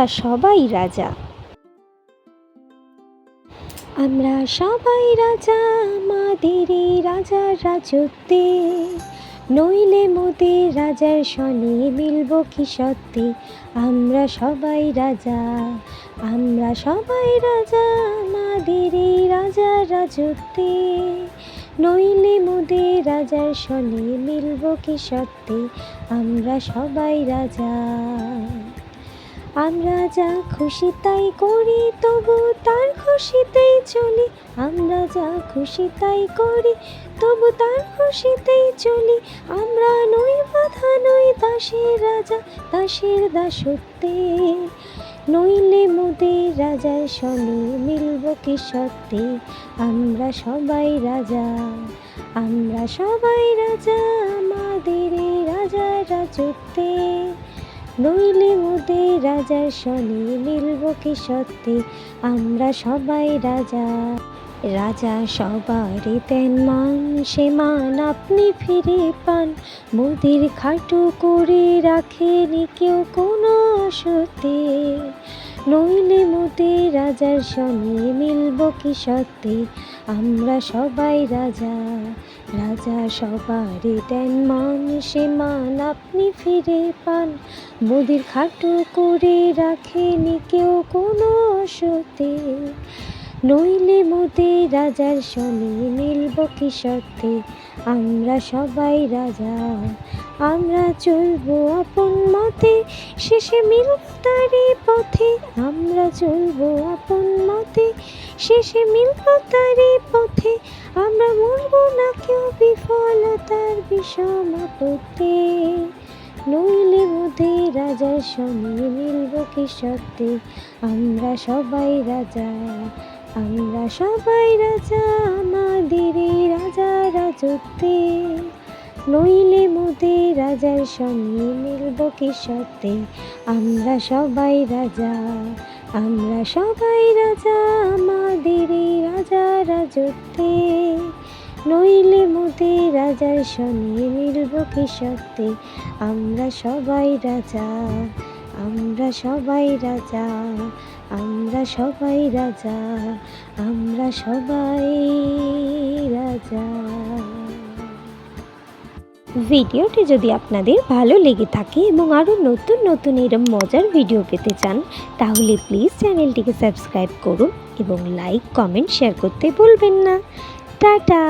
আমরা সবাই রাজা। আমরা সবাই রাজা আমাদের এই রাজার রাজত্বে, নইলে মোদের রাজার সনে মিলব কি সত্যি। আমরা সবাই রাজা, আমরা সবাই রাজা আমাদের এই রাজার রাজত্বে, নইলে মোদের রাজার সনে মিলব কি সত্যি। আমরা সবাই রাজা। আমরা যা খুশি তাই করি তবু তার খুশিতেই চলি। আমরা যা খুশি তাই করি তবু তার খুশিতেই চলি। আমরা নই বাধা নই দাসের রাজা, দাসের দাসত্বে, নইলে মোদের রাজার সনে মিলব কি সত্যি। আমরা সবাই রাজা, আমরা সবাই রাজা আমাদের এই রাজার রাজত্বে, নইলে মোদের রাজার সনে মিলব কি সত্যি। আমরা সবাই রাজা। রাজা সবারই দেন মান, সে মান আপনি ফিরে পান। মোদের খাটো করে রাখেনি কেউ কোনো অসতে, নইলে মোদের রাজার সনে মিলব কি সত্যি। আমরা সবাই রাজা। রাজা সবারই দেন মান, সে মান আপনি ফিরে পান। মোদের খাটো করে রাখেনি কেউ কোনো অসতে, নইলে মোদের রাজার সনে মিলব কি সত্যি। আমরা সবাই রাজা। আমরা চলবো আপন মতে, শেষে মিলব তারই পথে। আমরা চলবো আপন মতে, শেষে মিলব তারই পথে। আমরা মরব না কেউ বিফলতার বিষম আপত্তি, নইলে মোদের রাজার সনে মিলব কি সত্যি। আমরা সবাই রাজা, আমরা সবাই রাজা আমাদের এই রাজার রাজত্বে, নইলে মোদের রাজার সনে মিলব কি সত্যি। আমরা সবাই রাজা, আমরা সবাই রাজা আমাদের এই রাজার রাজত্বে, নইলে মোদের রাজার সনে মিলব কি সত্যি। আমরা সবাই রাজা, আমরা সবাই রাজা, আমরা সবাই রাজা, আমরা সবাই রাজা। ভিডিওটি যদি আপনাদের ভালো লেগে থাকে এবং আরও নতুন নতুন এরকম মজার ভিডিও পেতে চান, তাহলে প্লিজ চ্যানেলটিকে সাবস্ক্রাইব করুন এবং লাইক, কমেন্ট, শেয়ার করতে ভুলবেন না। টাটা।